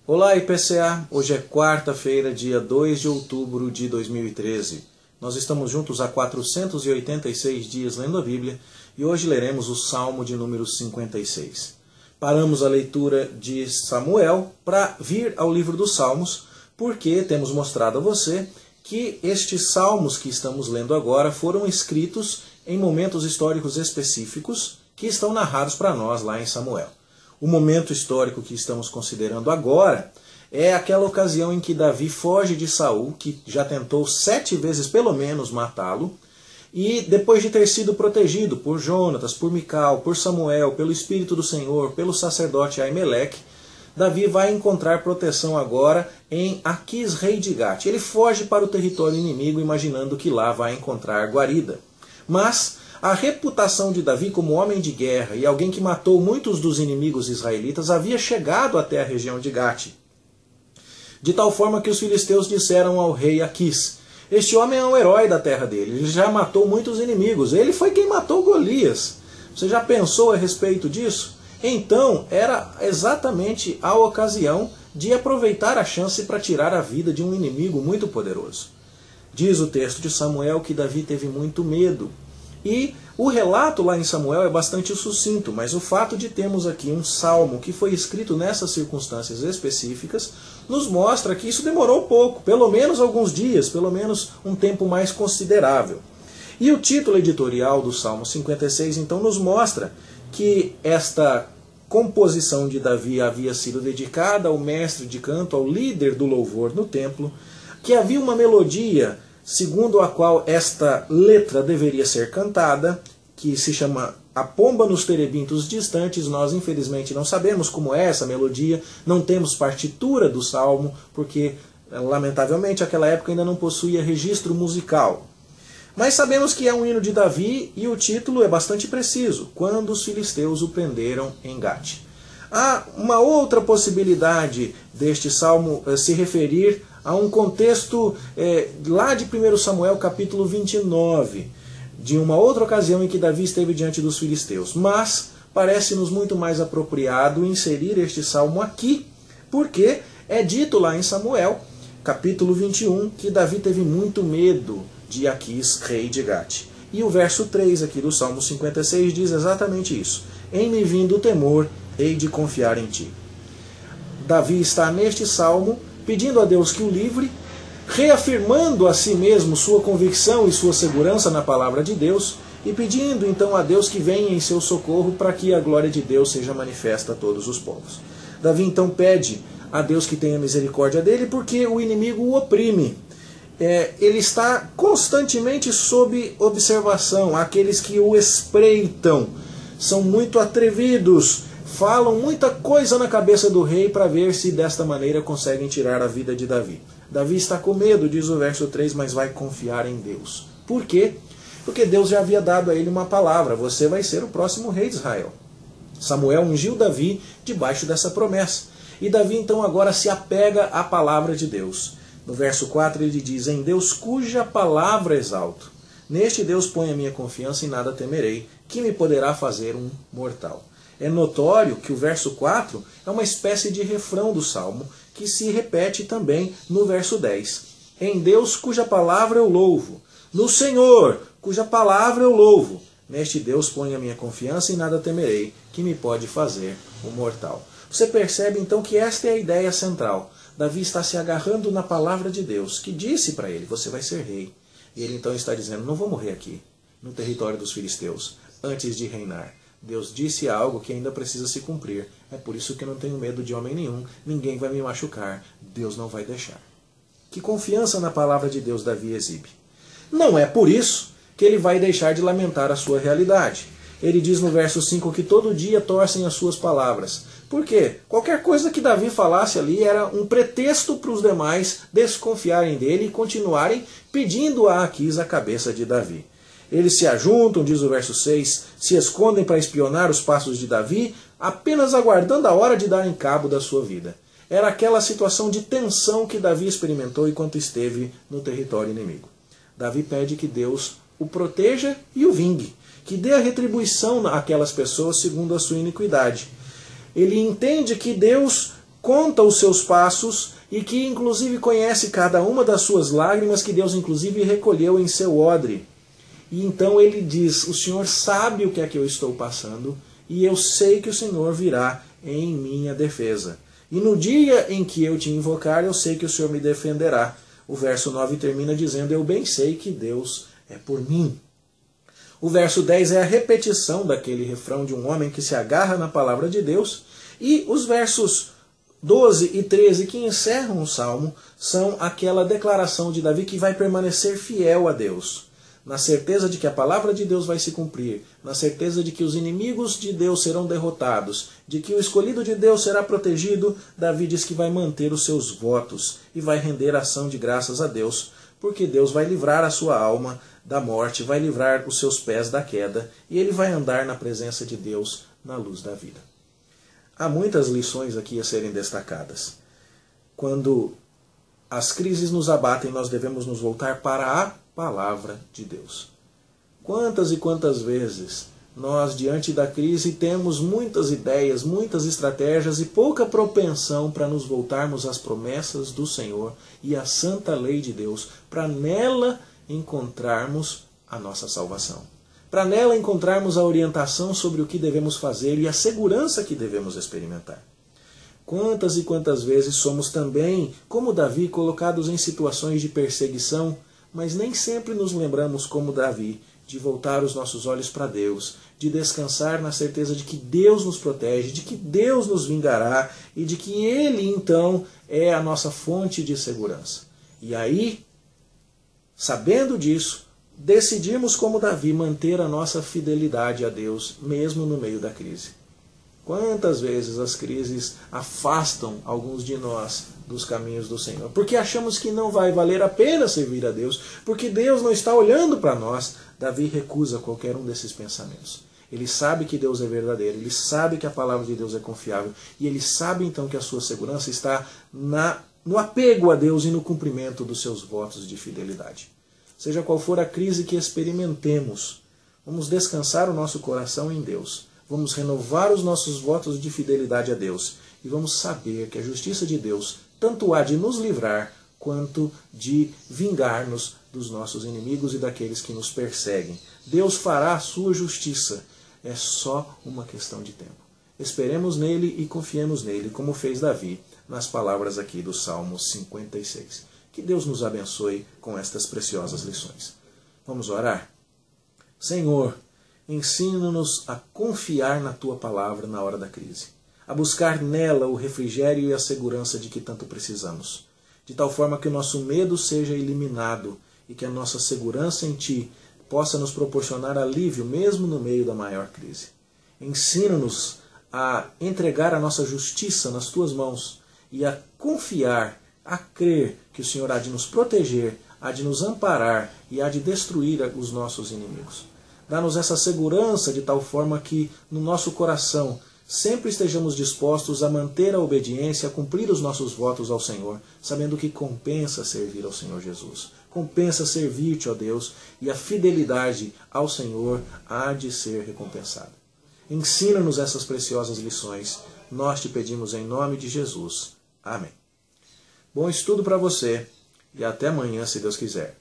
Olá IPCA, hoje é quarta-feira, dia 2 de outubro de 2013. Nós estamos juntos há 486 dias lendo a Bíblia e hoje leremos o Salmo de número 56. Paramos a leitura de Samuel para vir ao livro dos Salmos, porque temos mostrado a você que estes salmos que estamos lendo agora foram escritos em momentos históricos específicos que estão narrados para nós lá em Samuel. O momento histórico que estamos considerando agora é aquela ocasião em que Davi foge de Saul, que já tentou 7 vezes pelo menos matá-lo, e depois de ter sido protegido por Jonatas, por Mical, por Samuel, pelo Espírito do Senhor, pelo sacerdote Aimeleque, Davi vai encontrar proteção agora em Aquis, rei de Gate. Ele foge para o território inimigo, imaginando que lá vai encontrar guarida. Mas a reputação de Davi como homem de guerra e alguém que matou muitos dos inimigos israelitas havia chegado até a região de Gate. De tal forma que os filisteus disseram ao rei Aquis: este homem é um herói da terra dele, ele já matou muitos inimigos, ele foi quem matou Golias. Você já pensou a respeito disso? Então era exatamente a ocasião de aproveitar a chance para tirar a vida de um inimigo muito poderoso. Diz o texto de Samuel que Davi teve muito medo. E o relato lá em Samuel é bastante sucinto, mas o fato de termos aqui um salmo que foi escrito nessas circunstâncias específicas nos mostra que isso demorou pouco, pelo menos alguns dias, pelo menos um tempo mais considerável. E o título editorial do Salmo 56 então nos mostra que esta composição de Davi havia sido dedicada ao mestre de canto, ao líder do louvor no templo, que havia uma melodia segundo a qual esta letra deveria ser cantada, que se chama A Pomba nos Terebintos Distantes. Nós infelizmente não sabemos como é essa melodia, não temos partitura do salmo, porque lamentavelmente aquela época ainda não possuía registro musical. Mas sabemos que é um hino de Davi e o título é bastante preciso: Quando os filisteus o prenderam em Gate. Há uma outra possibilidade deste salmo se referir a um contexto lá de 1 Samuel capítulo 29, de uma outra ocasião em que Davi esteve diante dos filisteus. Mas parece-nos muito mais apropriado inserir este salmo aqui, porque é dito lá em Samuel capítulo 21 que Davi teve muito medo de Aquis, rei de Gate. E o verso 3 aqui do Salmo 56 diz exatamente isso: em me vindo o temor, hei de confiar em ti. Davi está neste salmo pedindo a Deus que o livre, reafirmando a si mesmo sua convicção e sua segurança na palavra de Deus, e pedindo então a Deus que venha em seu socorro para que a glória de Deus seja manifesta a todos os povos. Davi então pede a Deus que tenha misericórdia dele, porque o inimigo o oprime. Ele está constantemente sob observação. Aqueles que o espreitam são muito atrevidos, falam muita coisa na cabeça do rei para ver se desta maneira conseguem tirar a vida de Davi. Davi está com medo, diz o verso 3, mas vai confiar em Deus. Por quê? Porque Deus já havia dado a ele uma palavra: você vai ser o próximo rei de Israel. Samuel ungiu Davi debaixo dessa promessa. E Davi então agora se apega à palavra de Deus. No verso 4 ele diz: em Deus cuja palavra exalto. Neste Deus ponho a minha confiança e nada temerei, que me poderá fazer um mortal. É notório que o verso 4 é uma espécie de refrão do Salmo, que se repete também no verso 10. Em Deus cuja palavra eu louvo, no Senhor cuja palavra eu louvo. Neste Deus ponho a minha confiança e nada temerei, que me pode fazer um mortal. Você percebe então que esta é a ideia central. Davi está se agarrando na palavra de Deus, que disse para ele: você vai ser rei. E ele então está dizendo: não vou morrer aqui, no território dos filisteus, antes de reinar. Deus disse algo que ainda precisa se cumprir. É por isso que eu não tenho medo de homem nenhum. Ninguém vai me machucar. Deus não vai deixar. Que confiança na palavra de Deus Davi exibe. Não é por isso que ele vai deixar de lamentar a sua realidade. Ele diz no verso 5 que todo dia torcem as suas palavras. Por quê? Qualquer coisa que Davi falasse ali era um pretexto para os demais desconfiarem dele e continuarem pedindo a Aquis a cabeça de Davi. Eles se ajuntam, diz o verso 6, se escondem para espionar os passos de Davi, apenas aguardando a hora de darem cabo da sua vida. Era aquela situação de tensão que Davi experimentou enquanto esteve no território inimigo. Davi pede que Deus o proteja e o vingue, que dê a retribuição àquelas pessoas segundo a sua iniquidade. Ele entende que Deus conta os seus passos e que inclusive conhece cada uma das suas lágrimas que Deus inclusive recolheu em seu odre. E então ele diz, o Senhor sabe o que é que eu estou passando e eu sei que o Senhor virá em minha defesa. E no dia em que eu te invocar, eu sei que o Senhor me defenderá. O verso 9 termina dizendo, eu bem sei que Deus é por mim. O verso 10 é a repetição daquele refrão de um homem que se agarra na palavra de Deus. E os versos 12 e 13 que encerram o Salmo são aquela declaração de Davi que vai permanecer fiel a Deus. Na certeza de que a palavra de Deus vai se cumprir, na certeza de que os inimigos de Deus serão derrotados, de que o escolhido de Deus será protegido, Davi diz que vai manter os seus votos e vai render ação de graças a Deus, porque Deus vai livrar a sua alma da morte, vai livrar os seus pés da queda e ele vai andar na presença de Deus na luz da vida. Há muitas lições aqui a serem destacadas. Quando as crises nos abatem, nós devemos nos voltar para a palavra de Deus. Quantas e quantas vezes nós, diante da crise, temos muitas ideias, muitas estratégias e pouca propensão para nos voltarmos às promessas do Senhor e à santa lei de Deus, para nela encontrarmos a nossa salvação. Para nela encontrarmos a orientação sobre o que devemos fazer e a segurança que devemos experimentar. Quantas e quantas vezes somos também, como Davi, colocados em situações de perseguição, mas nem sempre nos lembramos, como Davi, de voltar os nossos olhos para Deus, de descansar na certeza de que Deus nos protege, de que Deus nos vingará e de que Ele, então, é a nossa fonte de segurança. E aí, sabendo disso, decidimos, como Davi, manter a nossa fidelidade a Deus, mesmo no meio da crise. Quantas vezes as crises afastam alguns de nós dos caminhos do Senhor? Porque achamos que não vai valer a pena servir a Deus, porque Deus não está olhando para nós. Davi recusa qualquer um desses pensamentos. Ele sabe que Deus é verdadeiro, ele sabe que a palavra de Deus é confiável, e ele sabe então que a sua segurança está no apego a Deus e no cumprimento dos seus votos de fidelidade. Seja qual for a crise que experimentemos, vamos descansar o nosso coração em Deus. Vamos renovar os nossos votos de fidelidade a Deus. E vamos saber que a justiça de Deus tanto há de nos livrar, quanto de vingar-nos dos nossos inimigos e daqueles que nos perseguem. Deus fará a sua justiça. É só uma questão de tempo. Esperemos nele e confiemos nele, como fez Davi, nas palavras aqui do Salmo 56. Que Deus nos abençoe com estas preciosas lições. Vamos orar? Senhor, ensina-nos a confiar na Tua palavra na hora da crise, a buscar nela o refrigério e a segurança de que tanto precisamos, de tal forma que o nosso medo seja eliminado e que a nossa segurança em Ti possa nos proporcionar alívio mesmo no meio da maior crise. Ensina-nos a entregar a nossa justiça nas Tuas mãos e a confiar, a crer que o Senhor há de nos proteger, há de nos amparar e há de destruir os nossos inimigos. Dá-nos essa segurança de tal forma que no nosso coração sempre estejamos dispostos a manter a obediência, a cumprir os nossos votos ao Senhor, sabendo que compensa servir ao Senhor Jesus. Compensa servir-te, ó Deus, e a fidelidade ao Senhor há de ser recompensada. Ensina-nos essas preciosas lições. Nós te pedimos em nome de Jesus. Amém. Bom estudo para você e até amanhã, se Deus quiser.